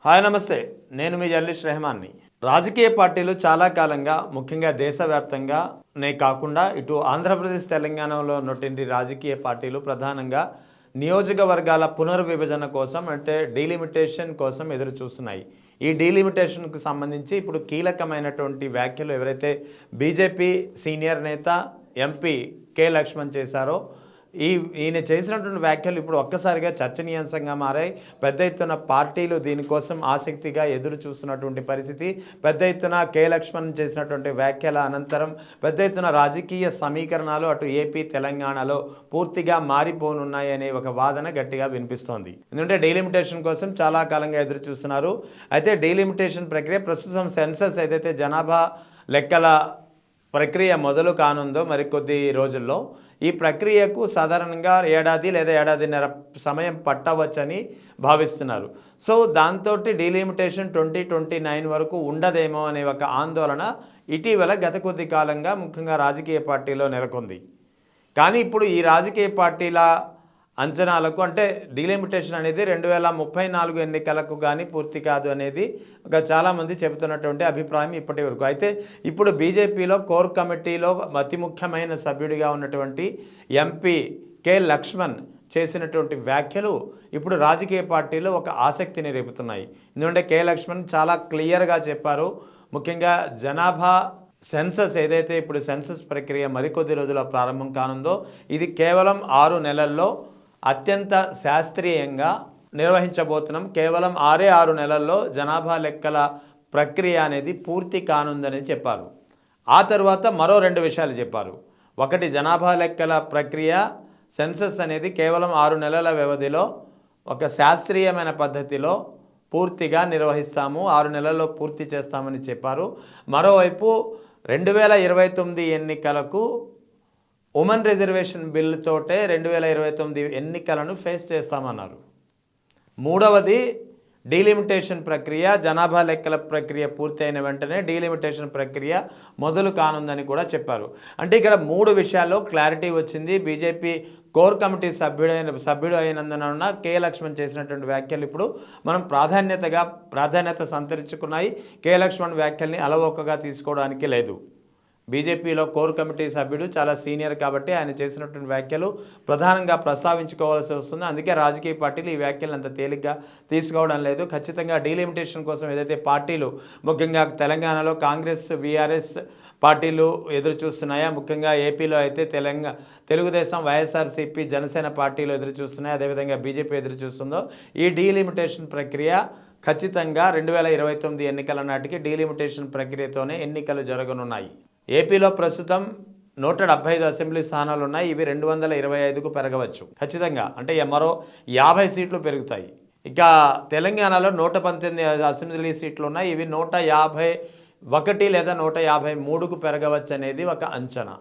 Hi నమస్తే, నేను మీ journalist రెహమాన్ని. రాజకీయ పార్టీలు చాలా కాలంగా ముఖ్యంగా దేశవ్యాప్తంగానే కాకుండా ఇటు ఆంధ్రప్రదేశ్ తెలంగాణలో ఉన్నటువంటి రాజకీయ పార్టీలు ప్రధానంగా నియోజకవర్గాల పునర్విభజన కోసం అంటే డీలిమిటేషన్ కోసం ఎదురు చూస్తున్నాయి. ఈ డీలిమిటేషన్కు సంబంధించి ఇప్పుడు కీలకమైనటువంటి వ్యాఖ్యలు ఎవరైతే బీజేపీ సీనియర్ నేత ఎంపీ కె లక్ష్మణ్ చేశారో ఈయన చేసినటువంటి వ్యాఖ్యలు ఇప్పుడు ఒక్కసారిగా చర్చనీయాంశంగా మారాయి. పెద్ద ఎత్తున పార్టీలు దీనికోసం ఆసక్తిగా ఎదురు చూస్తున్నటువంటి పరిస్థితి. పెద్ద ఎత్తున కె లక్ష్మణ్ చేసినటువంటి వ్యాఖ్యల అనంతరం పెద్ద ఎత్తున రాజకీయ సమీకరణాలు అటు ఏపీ తెలంగాణలో పూర్తిగా మారిపోనున్నాయి అనే ఒక వాదన గట్టిగా వినిపిస్తోంది. ఎందుకంటే డీలిమిటేషన్ కోసం చాలా కాలంగా ఎదురు చూస్తున్నారు. అయితే డీలిమిటేషన్ ప్రక్రియ ప్రస్తుతం సెన్సస్ ఏదైతే జనాభా లెక్కల ప్రక్రియ మొదలు కానుందో మరికొద్ది రోజుల్లో ఈ ప్రక్రియకు సాధారణంగా ఏడాది లేదా ఏడాదిన్నర సమయం పట్టవచ్చని భావిస్తున్నారు. సో దాంతో డీలిమిటేషన్ 2029 వరకు ఉండదేమో అనే ఒక ఆందోళన ఇటీవల గత కొద్ది కాలంగా ముఖ్యంగా రాజకీయ పార్టీలో నెలకొంది. కానీ ఇప్పుడు ఈ రాజకీయ పార్టీల అంచనాలకు అంటే డీలిమిటేషన్ అనేది 2034 ఎన్నికలకు కానీ పూర్తి కాదు అనేది ఒక చాలామంది చెబుతున్నటువంటి అభిప్రాయం ఇప్పటి వరకు. అయితే ఇప్పుడు బీజేపీలో కోర్ కమిటీలో అతి ముఖ్యమైన సభ్యుడిగా ఉన్నటువంటి ఎంపీ కె లక్ష్మణ్ చేసినటువంటి వ్యాఖ్యలు ఇప్పుడు రాజకీయ పార్టీలో ఒక ఆసక్తిని రేపుతున్నాయి. ఎందుకంటే కె లక్ష్మణ్ చాలా క్లియర్గా చెప్పారు. ముఖ్యంగా జనాభా సెన్సస్ ఏదైతే ఇప్పుడు సెన్సస్ ప్రక్రియ మరికొద్ది రోజుల ప్రారంభం కానుందో ఇది కేవలం 6 నెలల్లో అత్యంత శాస్త్రీయంగా నిర్వహించబోతున్నాం. కేవలం 6 నెలల్లో జనాభా లెక్కల ప్రక్రియ అనేది పూర్తి కానుందని చెప్పారు. ఆ తర్వాత మరో 2 విషయాలు చెప్పారు. ఒకటి, జనాభా లెక్కల ప్రక్రియ సెన్సస్ అనేది కేవలం 6 నెలల వ్యవధిలో ఒక శాస్త్రీయమైన పద్ధతిలో పూర్తిగా నిర్వహిస్తాము, 6 నెలల్లో పూర్తి చేస్తామని చెప్పారు. మరోవైపు 2029 ఎన్నికలకు ఉమెన్ రిజర్వేషన్ బిల్లుతోటే 2029 ఎన్నికలను ఫేస్ చేస్తామన్నారు. మూడవది, డీలిమిటేషన్ ప్రక్రియ జనాభా లెక్కల ప్రక్రియ పూర్తయిన వెంటనే డీలిమిటేషన్ ప్రక్రియ మొదలు కానుందని కూడా చెప్పారు. అంటే ఇక్కడ 3 విషయాల్లో క్లారిటీ వచ్చింది. బీజేపీ కోర్ కమిటీ సభ్యుడు అయినందున కె లక్ష్మణ్ చేసినటువంటి వ్యాఖ్యలు ఇప్పుడు మనం ప్రాధాన్యత సంతరించుకున్నాయి. కె లక్ష్మణ్ వ్యాఖ్యల్ని అలవోకగా తీసుకోవడానికి లేదు. బీజేపీలో కోర్ కమిటీ సభ్యుడు చాలా సీనియర్ కాబట్టి ఆయన చేసినటువంటి వ్యాఖ్యలు ప్రధానంగా ప్రస్తావించుకోవాల్సి వస్తుంది. అందుకే రాజకీయ పార్టీలు ఈ వ్యాఖ్యలను అంత తేలిగ్గా తీసుకోవడం లేదు. ఖచ్చితంగా డీలిమిటేషన్ కోసం ఏదైతే పార్టీలు ముఖ్యంగా తెలంగాణలో కాంగ్రెస్ బీఆర్ఎస్ పార్టీలు ఎదురు చూస్తున్నాయా, ముఖ్యంగా ఏపీలో అయితే తెలుగుదేశం వైఎస్ఆర్సీపీ జనసేన పార్టీలు ఎదురు చూస్తున్నాయి, అదేవిధంగా బీజేపీ ఎదురు చూస్తుందో ఈ డీలిమిటేషన్ ప్రక్రియ ఖచ్చితంగా 2029 ఎన్నికల నాటికి డీలిమిటేషన్ ప్రక్రియతోనే ఎన్నికలు జరగనున్నాయి. ఏపీలో ప్రస్తుతం 175 అసెంబ్లీ స్థానాలు ఉన్నాయి. ఇవి 225కు పెరగవచ్చు ఖచ్చితంగా, అంటే మరో 50 సీట్లు పెరుగుతాయి. ఇక తెలంగాణలో 118 అసెంబ్లీ సీట్లు ఉన్నాయి. ఇవి 151 లేదా 153కు పెరగవచ్చు అనేది ఒక అంచనా.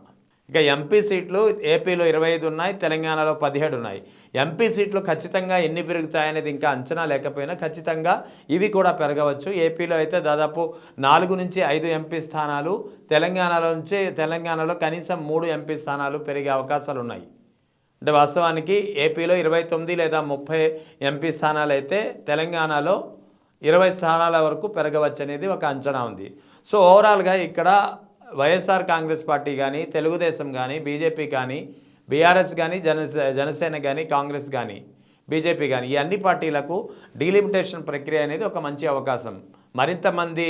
ఇక ఎంపీ సీట్లు ఏపీలో 25 ఉన్నాయి, తెలంగాణలో 17 ఉన్నాయి. ఎంపీ సీట్లు ఖచ్చితంగా ఎన్ని పెరుగుతాయనేది ఇంకా అంచనా లేకపోయినా ఖచ్చితంగా ఇవి కూడా పెరగవచ్చు. ఏపీలో అయితే దాదాపు 4 నుంచి 5 ఎంపీ స్థానాలు, తెలంగాణలో కనీసం 3 ఎంపీ స్థానాలు పెరిగే అవకాశాలు ఉన్నాయి. అంటే వాస్తవానికి ఏపీలో 29 లేదా 30 ఎంపీ స్థానాలు అయితే తెలంగాణలో 20 స్థానాల వరకు పెరగవచ్చు అనేది ఒక అంచనా ఉంది. సో ఓవరాల్గా ఇక్కడ వైఎస్ఆర్ కాంగ్రెస్ పార్టీ కానీ, తెలుగుదేశం కానీ, బీజేపీ కానీ, బీఆర్ఎస్ కానీ, జనసేన కానీ, కాంగ్రెస్ కానీ, బీజేపీ కానీ ఈ అన్ని పార్టీలకు డీలిమిటేషన్ ప్రక్రియ అనేది ఒక మంచి అవకాశం. మరింత మంది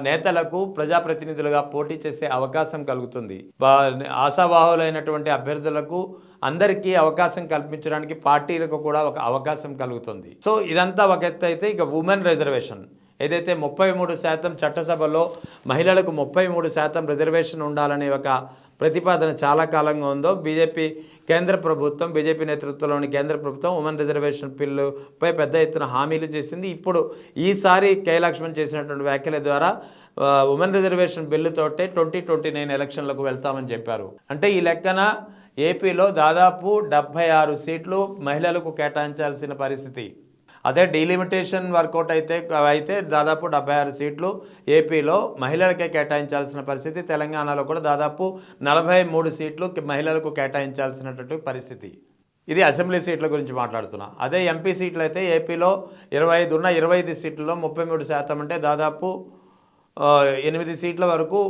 నేతలకు ప్రజాప్రతినిధులుగా పోటీ చేసే అవకాశం కలుగుతుంది. ఆశావాహులైనటువంటి అభ్యర్థులకు అందరికీ అవకాశం కల్పించడానికి పార్టీలకు కూడా ఒక అవకాశం కలుగుతుంది. సో ఇదంతా ఒక ఎత్తు అయితే ఇక ఉమెన్ రిజర్వేషన్ ఏదైతే 33% చట్టసభలో మహిళలకు 33% రిజర్వేషన్ ఉండాలనే ఒక ప్రతిపాదన చాలా కాలంగా ఉందో బీజేపీ నేతృత్వంలోని కేంద్ర ప్రభుత్వం ఉమెన్ రిజర్వేషన్ బిల్లుపై పెద్ద ఎత్తున హామీలు చేసింది. ఇప్పుడు ఈసారి కె లక్ష్మణ్ చేసినటువంటి వ్యాఖ్యల ద్వారా ఉమెన్ రిజర్వేషన్ బిల్లుతోటే 2029 ఎలక్షన్లకు వెళ్తామని చెప్పారు. అంటే ఈ లెక్కన ఏపీలో దాదాపు 76 సీట్లు మహిళలకు కేటాయించాల్సిన పరిస్థితి. అదే డీలిమిటేషన్ వర్కౌట్ అయితే దాదాపు 76 సీట్లు ఏపీలో మహిళలకే కేటాయించాల్సిన పరిస్థితి. తెలంగాణలో కూడా దాదాపు 43 సీట్లు మహిళలకు కేటాయించాల్సినటువంటి పరిస్థితి. ఇది అసెంబ్లీ సీట్ల గురించి మాట్లాడుతున్నా. అదే ఎంపీ సీట్లు అయితే ఏపీలో 25 ఉన్న 25 సీట్లలో 33% అంటే దాదాపు 8 సీట్ల వరకు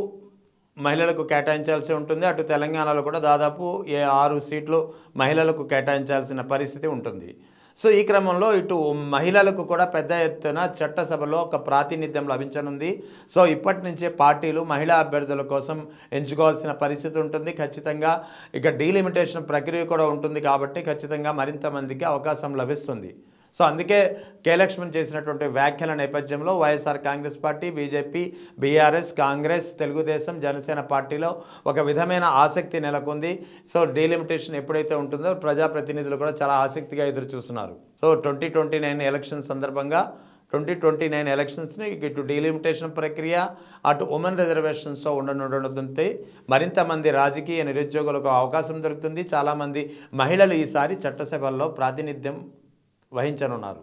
మహిళలకు కేటాయించాల్సి ఉంటుంది. అటు తెలంగాణలో కూడా దాదాపు 6 సీట్లు మహిళలకు కేటాయించాల్సిన పరిస్థితి ఉంటుంది. సో ఈ క్రమంలో ఇటు మహిళలకు కూడా పెద్ద ఎత్తున చట్టసభలో ఒక ప్రాతినిధ్యం లభించనుంది. సో ఇప్పటి నుంచే పార్టీలు మహిళా అభ్యర్థుల కోసం ఎంచుకోవాల్సిన పరిస్థితి ఉంటుంది. ఖచ్చితంగా ఇక డీలిమిటేషన్ ప్రక్రియ కూడా ఉంటుంది కాబట్టి ఖచ్చితంగా మరింత మందికి అవకాశం లభిస్తుంది. సో అందుకే కేలక్ష్మణ్ చేసినటువంటి వ్యాఖ్యల నేపథ్యంలో YSR Congress party, BJP, BRS, Congress, Telugu Desam, Janasena పార్టీలో ఒక విధమైన ఆసక్తి నెలకొంది. సో డీలిమిటేషన్ ఎప్పుడైతే ఉంటుందో ప్రజాప్రతినిధులు కూడా చాలా ఆసక్తిగా ఎదురు చూస్తున్నారు. సో 2029 ఎలక్షన్ సందర్భంగా 2029 ఎలక్షన్స్ని ఇటు డీలిమిటేషన్ ప్రక్రియ, అటు ఉమెన్ రిజర్వేషన్స్తో ఉండనుండడంతో మరింత మంది రాజకీయ నిరుద్యోగులకు అవకాశం దొరుకుతుంది. చాలామంది మహిళలు ఈసారి చట్టసభల్లో ప్రాతినిధ్యం వహించనున్నారు.